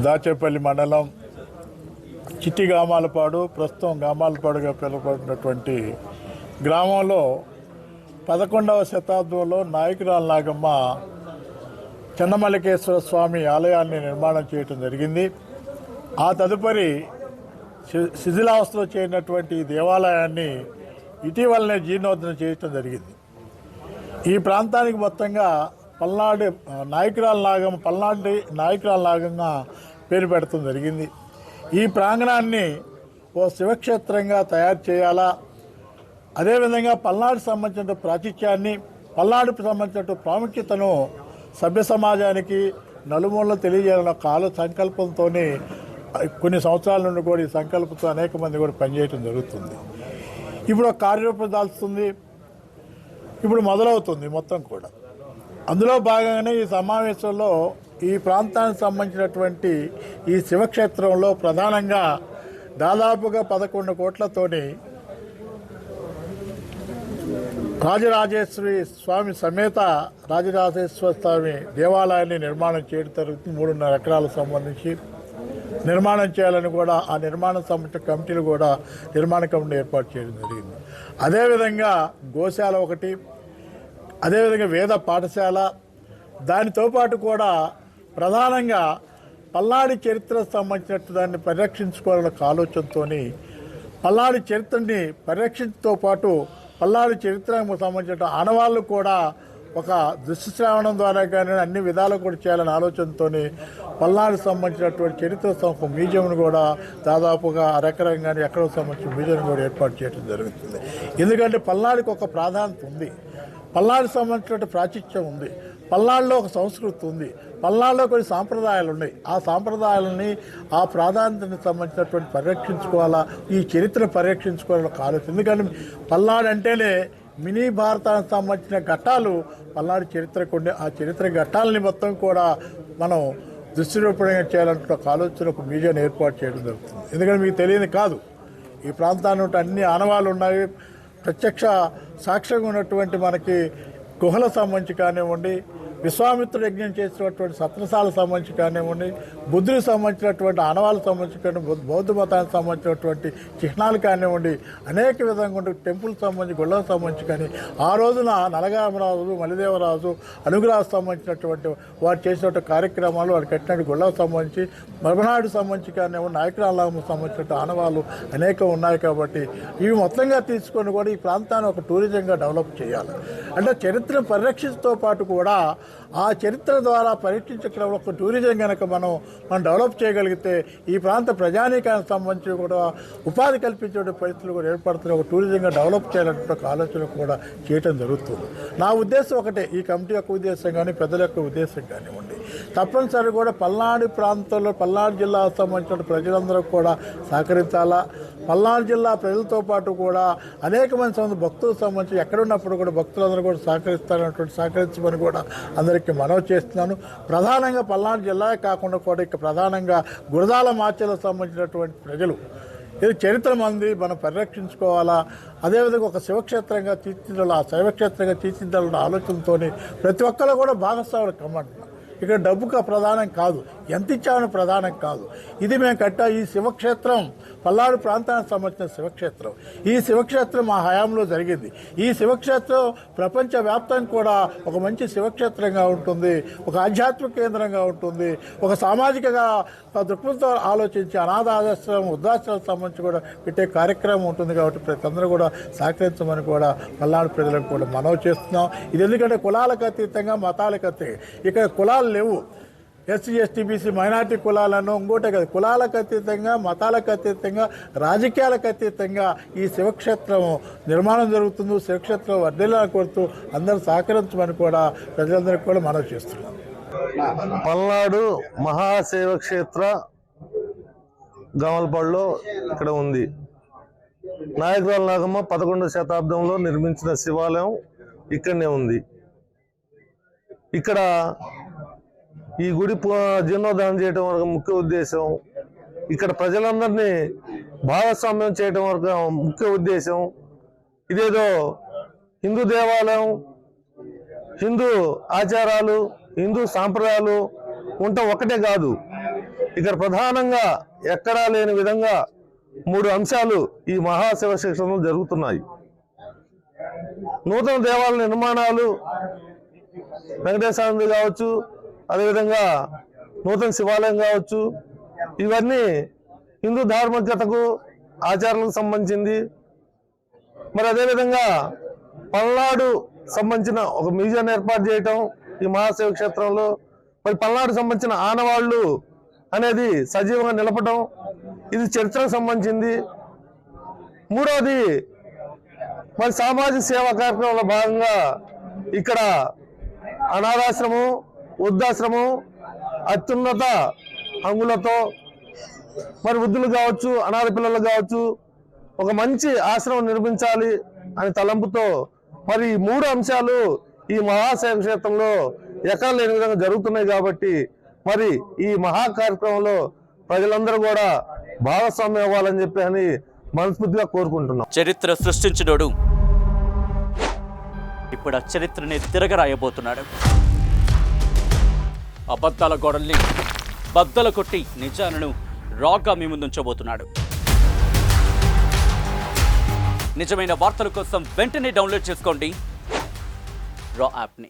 దాచేపల్లి మండలం చిట్టి గామాలపాడు, ప్రస్తుతం గామాలపాడుగా పిలువబడినటువంటి గ్రామంలో 11వ శతాబ్దంలో నాయకురాలు నాగమ్మ చెన్నమల్లికేశ్వర స్వామి ఆలయాన్ని నిర్మాణం చేయడం జరిగింది. ఆ తదుపరి శిథిలావస్థలో చేరినటువంటి దేవాలయాన్ని ఇటీవలనే జీర్ణోద్ధరణ చేయటం జరిగింది. ఈ ప్రాంతానికి మొత్తంగా పల్నాడు నాయకురాల నాగంగా పేరు పెట్టడం జరిగింది. ఈ ప్రాంగణాన్ని ఓ శివక్షేత్రంగా తయారు చేయాలా, అదేవిధంగా పల్నాడుకు సంబంధించిన ప్రాచుర్యాన్ని, పల్నాడుకు సంబంధించిన ప్రాముఖ్యతను సభ్య సమాజానికి నలుమూలలో తెలియజేయాలన్న ఒక సంకల్పంతో కొన్ని సంవత్సరాల నుండి కూడా ఈ సంకల్పంతో అనేక మంది కూడా పనిచేయడం జరుగుతుంది. ఇప్పుడు ఒక కార్యరూపం దాల్చుతుంది, ఇప్పుడు మొదలవుతుంది మొత్తం కూడా. అందులో భాగంగానే ఈ సమావేశంలో ఈ ప్రాంతానికి సంబంధించినటువంటి ఈ శివక్షేత్రంలో ప్రధానంగా దాదాపుగా 11 కోట్లతోని రాజరాజేశ్వరి స్వామి సమేత రాజరాజేశ్వర స్వామి దేవాలయాన్ని నిర్మాణం చేయడం జరుగుతుంది. 3.5 ఎకరాలకు సంబంధించి నిర్మాణం చేయాలని కూడా ఆ నిర్మాణం సంబంధించిన కమిటీలు కూడా నిర్మాణ కమిటీ ఏర్పాటు చేయడం జరిగింది. అదేవిధంగా గోశాల ఒకటి, అదేవిధంగా వేద పాఠశాల, దానితో పాటు కూడా ప్రధానంగా పల్నాడు చరిత్రకు సంబంధించినట్టు దాన్ని పరిరక్షించుకోవాలన్న ఆలోచనతో పల్నాడు చరిత్రని పరిరక్షించడంతో పాటు పల్నాడు చరిత్రకు సంబంధించిన ఆనవాళ్ళు కూడా ఒక దృశ్యశ్రావణం ద్వారా కానీ అన్ని విధాలు కూడా చేయాలనే ఆలోచనతో పల్నాడుకు సంబంధించినటువంటి చరిత్ర ఒక మ్యూజియంను కూడా దాదాపుగా అరెకరం కానీ ఎక్కడో సంబంధించిన మ్యూజియం కూడా ఏర్పాటు చేయడం జరుగుతుంది. ఎందుకంటే పల్నాడుకి ఒక ప్రాధాన్యత ఉంది, పల్నాడుకు సంబంధించిన ప్రాచుర్యం ఉంది, పల్నాడులో ఒక సంస్కృతి ఉంది, పల్నాడులో కొన్ని సాంప్రదాయాలు ఉన్నాయి. ఆ సాంప్రదాయాలని, ఆ ప్రాధాన్యతకు సంబంధించినటువంటి పరిరక్షించుకోవాలా, ఈ చరిత్ర పరిరక్షించుకోవాలని ఒక ఆలోచన. ఎందుకంటే పల్నాడు అంటేనే మినీ భారతానికి సంబంధించిన ఘట్టాలు పల్నాడు చరిత్రకు ఉండే ఆ చరిత్ర ఘట్టాలని మొత్తం కూడా మనం దృష్టిరూపణగా చేయాలంటే ఒక ఆలోచన, ఒక మ్యూజియం ఏర్పాటు చేయడం జరుగుతుంది. ఎందుకంటే మీకు తెలియని కాదు, ఈ ప్రాంతాన్ని అన్ని ఆనవాళ్ళు ఉన్నాయి. ప్రత్యక్ష సాక్ష్యంగా ఉన్నటువంటి మనకి గుహల సంబంధించి కానివ్వండి, విశ్వామిత్రుడు యజ్ఞం చేసినటువంటి సత్రసాలకు సంబంధించి కానివ్వండి, బుద్ధుడికి సంబంధించినటువంటి ఆనవాళ్ళకు సంబంధించి కానివ్వండి, బౌద్ధ మతానికి సంబంధించినటువంటి చిహ్నాలు కానివ్వండి, అనేక విధంగా ఉండే టెంపుల్కి సంబంధించి, గుళ్ళకు సంబంధించి కానీ ఆ రోజున నలగామరాజు, మలిదేవరాజు, అనుగ్రహాలకు సంబంధించినటువంటి వారు చేసినటువంటి కార్యక్రమాలు, వారు కట్టినటువంటి గుళ్ళకు సంబంధించి, మరబనాడుకు సంబంధించి కానివ్వండి, నాయకురాలకు సంబంధించిన ఆనవాళ్ళు అనేకం ఉన్నాయి. కాబట్టి ఇవి మొత్తంగా తీసుకొని కూడా ఈ ప్రాంతాన్ని ఒక టూరిజంగా డెవలప్ చేయాలి. అంటే చరిత్రను పరిరక్షించడంతో పాటు కూడా ఆ చరిత్ర ద్వారా పరీక్షించడం ఒక టూరిజం కనుక మనం డెవలప్ చేయగలిగితే ఈ ప్రాంత ప్రజానీకానికి సంబంధించి కూడా ఉపాధి కల్పించే పరిస్థితులు కూడా ఏర్పడుతున్న ఒక టూరిజంగా డెవలప్ చేయాలంటే ఒక ఆలోచన కూడా చేయటం జరుగుతుంది. నా ఉద్దేశం ఒకటే, ఈ కమిటీ యొక్క ఉద్దేశం కానీ పెద్దల యొక్క ఉద్దేశం కానివ్వండి, తప్పనిసరి కూడా పల్నాడు ప్రాంతంలో పల్నాడు జిల్లాకు సంబంధించిన ప్రజలందరూ కూడా సహకరించాలా. పల్నాడు జిల్లా ప్రజలతో పాటు కూడా అనేక మంది భక్తులకు సంబంధించి ఎక్కడున్నప్పుడు కూడా భక్తులందరూ కూడా సహకరించమని కూడా అందరికీ మనవి చేస్తున్నాను. ప్రధానంగా పల్నాడు జిల్లాయే కాకుండా కూడా ఇక ప్రధానంగా గురజాల మాచెలకు సంబంధించినటువంటి ప్రజలు ఇది చరిత్ర మంది మనం పరిరక్షించుకోవాలా. అదేవిధంగా ఒక శివక్షేత్రంగా తీర్చిదిద్దాలి, ఆ శైవక్షేత్రంగా తీర్చిదిద్దాలన్న ఆలోచనతో ప్రతి ఒక్కరు కూడా భాగస్వాములు కమ్మంటున్నాం. ఇక్కడ డబ్బుకు ప్రధానం కాదు, ఎంత ఇచ్చామని ప్రధానం కాదు. ఇది మేము కట్టా ఈ శివక్షేత్రం పల్నాడు ప్రాంతానికి సంబంధించిన శివక్షేత్రం. ఈ శివక్షేత్రం మా హయాంలో జరిగింది. ఈ శివక్షేత్రం ప్రపంచవ్యాప్తంగా కూడా ఒక మంచి శివక్షేత్రంగా ఉంటుంది, ఒక ఆధ్యాత్మిక కేంద్రంగా ఉంటుంది, ఒక సామాజికగా దృక్పథంతో ఆలోచించి అనాథాశ్రమం, వృద్ధాశ్రమం సంబంధించి కూడా పెట్టే కార్యక్రమం ఉంటుంది. కాబట్టి ప్రతి అందరూ కూడా సహకరించమని కూడా పల్నాడు ప్రజలకు కూడా మనవి చేస్తున్నాం. ఇది ఎందుకంటే కులాలకు అతీతంగా, మతాలకు అతీతంగా, ఇక్కడ కులాలు లేవు. ఎస్సీ, ఎస్టీ, బీసీ, మైనార్టీ కులాలను ఇంకోటే కదా, కులాలకు అతీతంగా, మతాలకు అతీతంగా, రాజకీయాలకు అతీతంగా ఈ శివక్షేత్రం నిర్మాణం జరుగుతుంది. శివక్షేత్రం వర్ధిల్లాలని కోరుతూ అందరూ సహకరించమని కూడా ప్రజలందరికీ కూడా మనవి చేస్తున్నాం. పల్నాడు మహాశివక్షేత్ర గామలపాడులో ఇక్కడ ఉంది. నాయకురాలు నాగమ్మ 11వ శతాబ్దంలో నిర్మించిన శివాలయం ఇక్కడనే ఉంది. ఇక్కడ ఈ గుడి జీర్ణోద్ధరణ చేయడం వరకు ముఖ్య ఉద్దేశం, ఇక్కడ ప్రజలందరినీ భాగస్వామ్యం చేయడం వరకు ముఖ్య ఉద్దేశం. ఇదేదో హిందూ దేవాలయం, హిందూ ఆచారాలు, హిందూ సాంప్రదాయాలు ఉండటం ఒకటే కాదు, ఇక్కడ ప్రధానంగా ఎక్కడా లేని విధంగా 3 అంశాలు ఈ మహాశివ క్షేత్రంలో జరుగుతున్నాయి. నూతన దేవాలయ నిర్మాణాలు వెంకటేశ్వర కావచ్చు, అదేవిధంగా నూతన శివాలయం కావచ్చు, ఇవన్నీ హిందూ ధార్మికతకు ఆచారాలకు సంబంధించింది. మరి అదేవిధంగా పల్నాడు సంబంధించిన ఒక మ్యూజియం ఏర్పాటు చేయటం ఈ మహాశివ క్షేత్రంలో, మరి పల్నాడు సంబంధించిన ఆనవాళ్లు అనేది సజీవంగా నిలపడం, ఇది చరిత్రకు సంబంధించింది. మూడవది మరి సామాజిక సేవా కార్యక్రమంలో భాగంగా ఇక్కడ అనాథాశ్రమం, వృద్ధాశ్రమం అత్యున్నత హంగులతో మరి వృద్ధులు కావచ్చు, అనాథ పిల్లలు కావచ్చు ఒక మంచి ఆశ్రమం నిర్మించాలి అనే తలంపుతో మరి ఈ 3 అంశాలు ఈ మహాశైవ క్షేత్రంలో ఎక్కడ లేని విధంగా జరుగుతున్నాయి. కాబట్టి మరి ఈ మహా కార్యక్రమంలో ప్రజలందరూ కూడా భాగస్వామ్యం అవ్వాలని చెప్పి అని మనస్ఫూర్తిగా కోరుకుంటున్నాం. చరిత్ర సృష్టించినోడు ఇప్పుడు ఆ చరిత్రని తిరగరాయబోతున్నాడు. అబద్ధాల గోడల్ని బద్దలు కొట్టి నిజాలను రాగా మీ ముందుంచబోతున్నాడు. నిజమైన వార్తల కోసం వెంటనే డౌన్లోడ్ చేసుకోండి రా యాప్ని.